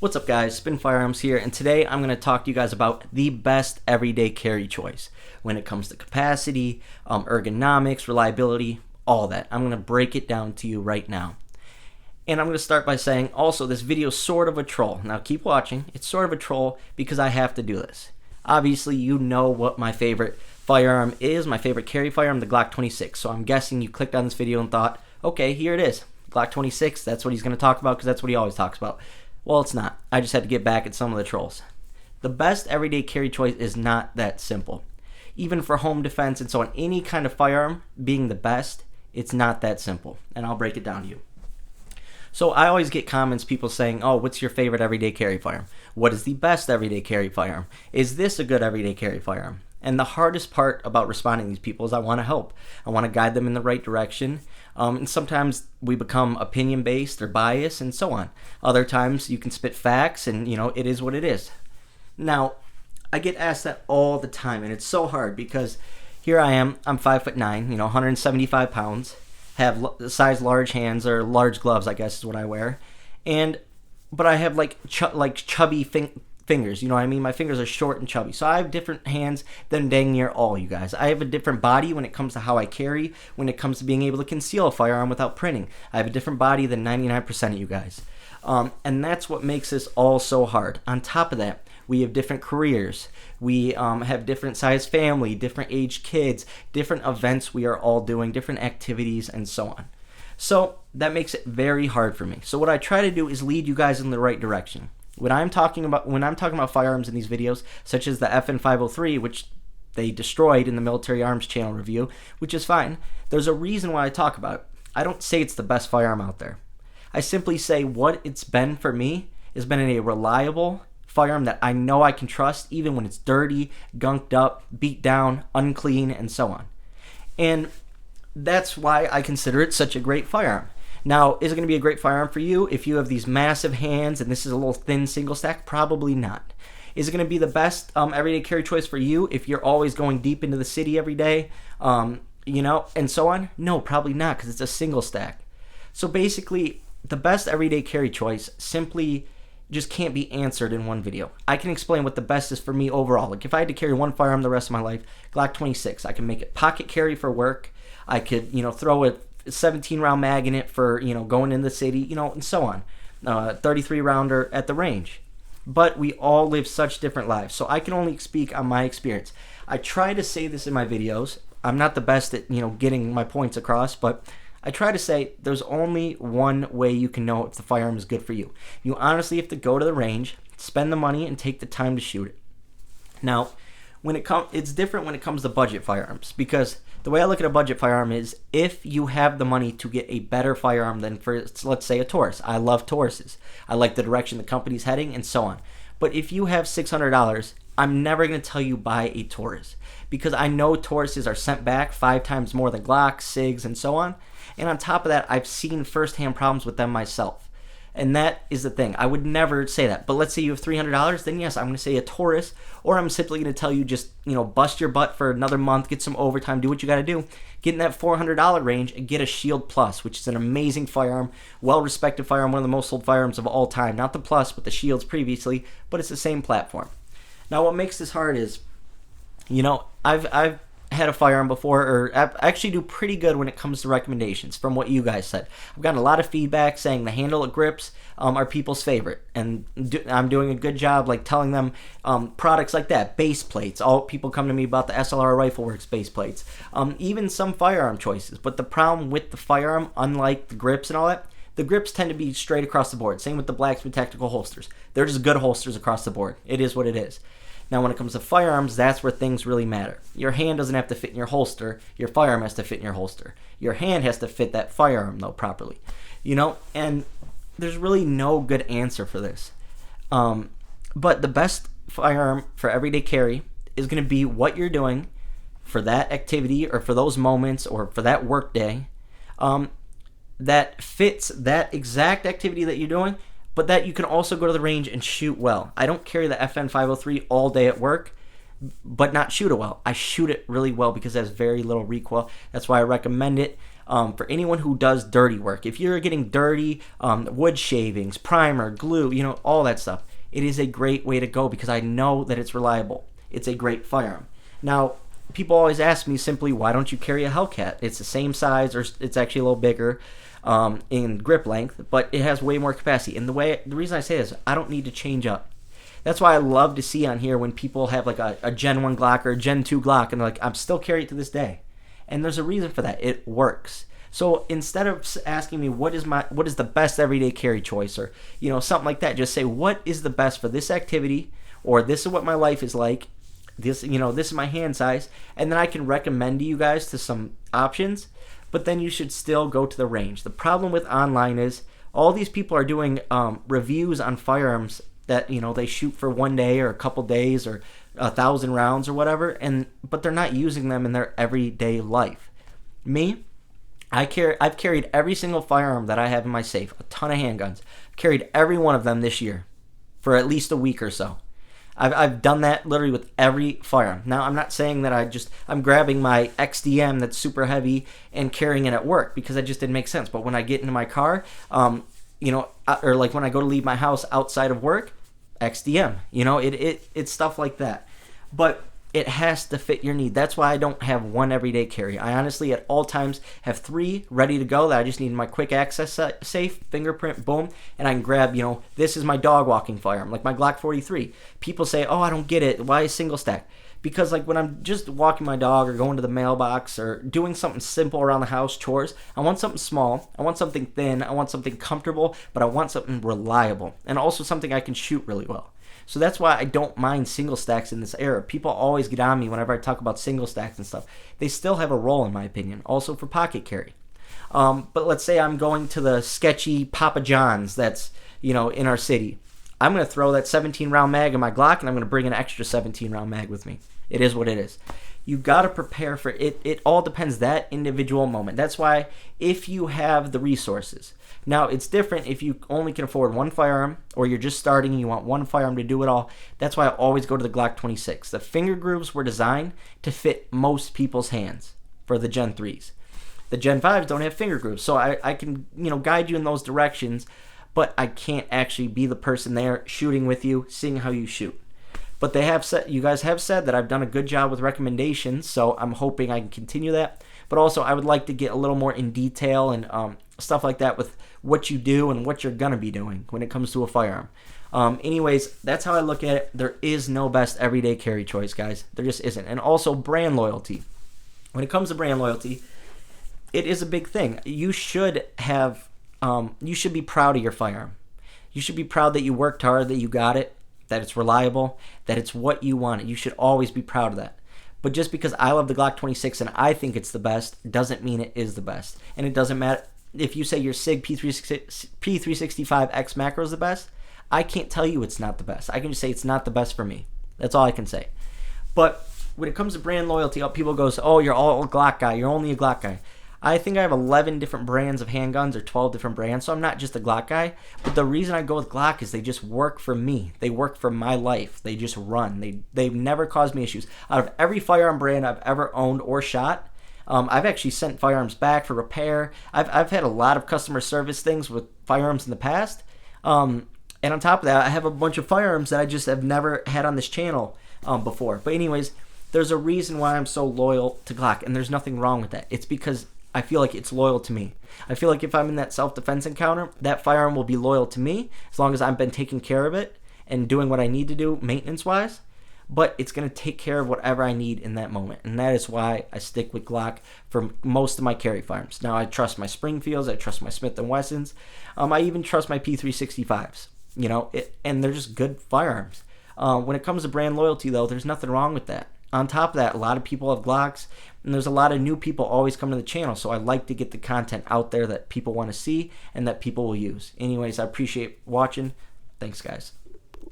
What's up guys, Spin Firearms here, and today I'm going to talk to you guys about the best everyday carry choice when it comes to capacity, ergonomics, reliability, all that. I'm going to break it down to you right now. And I'm going to start by saying also this video is sort of a troll. Now keep watching, it's sort of a troll because I have to do this. Obviously you know what my favorite firearm is, my favorite carry firearm, the Glock 26. So I'm guessing you clicked on this video and thought, okay, here it is, Glock 26, that's what he's going to talk about because that's what he always talks about. Well, it's not. I just had to get back at some of the trolls. The best everyday carry choice is not that simple. Even for home defense and so on, any kind of firearm being the best, it's not that simple. And I'll break it down to you. So I always get comments, people saying, oh, what's your favorite everyday carry firearm? What is the best everyday carry firearm? Is this a good everyday carry firearm? And the hardest part about responding to these people is I want to help. I want to guide them in the right direction. And sometimes we become opinion-based or biased and so on. Other times you can spit facts and, it is what it is. Now, I get asked that all the time, and it's so hard because here I am, I'm 5'9", 175 pounds, have size large hands or large gloves, I guess is what I wear. But I have chubby fingers, you know what I mean? My fingers are short and chubby. So I have different hands than dang near all you guys. I have a different body when it comes to how I carry, when it comes to being able to conceal a firearm without printing. I have a different body than 99% of you guys. And that's what makes this all so hard. On top of that, we have different careers. We have different size family, different age kids, different events we are all doing, different activities, and so on. So that makes it very hard for me. So what I try to do is lead you guys in the right direction. When I'm talking about firearms in these videos, such as the FN 503, which they destroyed in the Military Arms Channel review, which is fine, there's a reason why I talk about it. I don't say it's the best firearm out there. I simply say what it's been for me has been a reliable firearm that I know I can trust even when it's dirty, gunked up, beat down, unclean, and so on. And that's why I consider it such a great firearm. Now, is it going to be a great firearm for you if you have these massive hands and this is a little thin single stack? Probably not. Is it going to be the best everyday carry choice for you if you're always going deep into the city every day, and so on? No, probably not, because it's a single stack. So basically, the best everyday carry choice simply just can't be answered in one video. I can explain what the best is for me overall. Like if I had to carry one firearm the rest of my life, Glock 26, I can make it pocket carry for work. I could, throw a 17-round mag in it for, going in the city, and so on. 33-rounder at the range. But we all live such different lives, so I can only speak on my experience. I try to say this in my videos. I'm not the best at, getting my points across, but I try to say there's only one way you can know if the firearm is good for you. You honestly have to go to the range, spend the money, and take the time to shoot it. Now, it's different when it comes to budget firearms, because the way I look at a budget firearm is if you have the money to get a better firearm than for, let's say, a Taurus. I love Tauruses. I like the direction the company's heading and so on. But if you have $600, I'm never going to tell you buy a Taurus because I know Tauruses are sent back 5 times more than Glocks, SIGs, and so on. And on top of that, I've seen firsthand problems with them myself. And that is the thing. I would never say that. But let's say you have $300, then yes, I'm going to say a Taurus, or I'm simply going to tell you just, bust your butt for another month, get some overtime, do what you got to do, get in that $400 range and get a Shield Plus, which is an amazing firearm, well-respected firearm, one of the most sold firearms of all time. Not the Plus, but the Shields previously, but it's the same platform. Now, what makes this hard is, I've had a firearm before, or I actually do pretty good when it comes to recommendations from what you guys said. I've gotten a lot of feedback saying the handle, grips are people's favorite, and I'm doing a good job telling them products like that, base plates. All people come to me about the SLR Rifle Works base plates, even some firearm choices. But the problem with the firearm, unlike the grips and all that, the grips tend to be straight across the board. Same with the Blacksmith Tactical holsters. They're just good holsters across the board. It is what it is. Now, when it comes to firearms, that's where things really matter. Your hand doesn't have to fit in your holster. Your firearm has to fit in your holster. Your hand has to fit that firearm, though, properly. And there's really no good answer for this. But the best firearm for everyday carry is going to be what you're doing for that activity or for those moments or for that work day that fits that exact activity that you're doing, but that you can also go to the range and shoot well. I don't carry the FN 503 all day at work, but not shoot it well. I shoot it really well because it has very little recoil. That's why I recommend it. For anyone who does dirty work, if you're getting dirty, wood shavings, primer, glue, all that stuff, it is a great way to go because I know that it's reliable. It's a great firearm. Now, people always ask me simply, why don't you carry a Hellcat? It's the same size, or it's actually a little bigger in grip length, but it has way more capacity. And the reason I say this, I don't need to change up. That's why I love to see on here when people have like a Gen 1 Glock or a Gen 2 Glock, and they're like, I'm still carrying it to this day. And there's a reason for that. It works. So instead of asking me what is the best everyday carry choice, or something like that, just say what is the best for this activity, or this is what my life is like. This is my hand size, and then I can recommend you guys to some options. But then you should still go to the range. The problem with online is all these people are doing reviews on firearms that they shoot for one day or a couple days or 1,000 rounds or whatever, but they're not using them in their everyday life. Me, I've carried every single firearm that I have in my safe, a ton of handguns. I've carried every one of them this year for at least a week or so. I've done that literally with every firearm. Now, I'm not saying that I'm grabbing my XDM that's super heavy and carrying it at work, because that just didn't make sense. But when I get into my car, or like when I go to leave my house outside of work, XDM. It's stuff like that. But it has to fit your need. That's why I don't have one everyday carry. I honestly, at all times, have 3 ready to go that I just need my quick access safe, fingerprint, boom, and I can grab, this is my dog walking firearm, like my Glock 43. People say, oh, I don't get it. Why single stack? Because like when I'm just walking my dog or going to the mailbox or doing something simple around the house, chores, I want something small, I want something thin, I want something comfortable, but I want something reliable, and also something I can shoot really well. So that's why I don't mind single stacks in this era. People always get on me whenever I talk about single stacks and stuff. They still have a role, in my opinion, also for pocket carry. But let's say I'm going to the sketchy Papa John's that's, in our city. I'm going to throw that 17-round mag in my Glock, and I'm going to bring an extra 17-round mag with me. It is what it is. You got to prepare for it. It all depends that individual moment. That's why if you have the resources. Now, it's different if you only can afford one firearm, or you're just starting and you want one firearm to do it all. That's why I always go to the Glock 26. The finger grooves were designed to fit most people's hands for the Gen 3s. The Gen 5s don't have finger grooves, so I can guide you in those directions, but I can't actually be the person there shooting with you, seeing how you shoot. But you guys have said that I've done a good job with recommendations, so I'm hoping I can continue that. But also, I would like to get a little more in detail and stuff like that with what you do and what you're going to be doing when it comes to a firearm. Anyways, that's how I look at it. There is no best everyday carry choice, guys. There just isn't. And also, brand loyalty. When it comes to brand loyalty, it is a big thing. You should be proud of your firearm. You should be proud that you worked hard, that you got it, that it's reliable, that it's what you wanted. You should always be proud of that. But just because I love the Glock 26 and I think it's the best doesn't mean it is the best. And it doesn't matter if you say your SIG P365X macro is the best. I can't tell you it's not the best. I can just say it's not the best for me. That's all I can say. But when it comes to brand loyalty, people go, oh, you're all a Glock guy. You're only a Glock guy. I think I have 11 different brands of handguns, or 12 different brands, so I'm not just a Glock guy. But the reason I go with Glock is they just work for me. They work for my life. They just run. They've never caused me issues. Out of every firearm brand I've ever owned or shot, I've actually sent firearms back for repair. I've had a lot of customer service things with firearms in the past. And on top of that, I have a bunch of firearms that I just have never had on this channel before. But anyways, there's a reason why I'm so loyal to Glock, and there's nothing wrong with that. It's because I feel like it's loyal to me. I feel like if I'm in that self-defense encounter, that firearm will be loyal to me as long as I've been taking care of it and doing what I need to do maintenance-wise. But it's going to take care of whatever I need in that moment. And that is why I stick with Glock for most of my carry firearms. Now, I trust my Springfields. I trust my Smith & Wessons. I even trust my P365s. And they're just good firearms. When it comes to brand loyalty, though, there's nothing wrong with that. On top of that, a lot of people have Glocks, and there's a lot of new people always come to the channel, so I like to get the content out there that people want to see and that people will use. Anyways, I appreciate watching. Thanks, guys.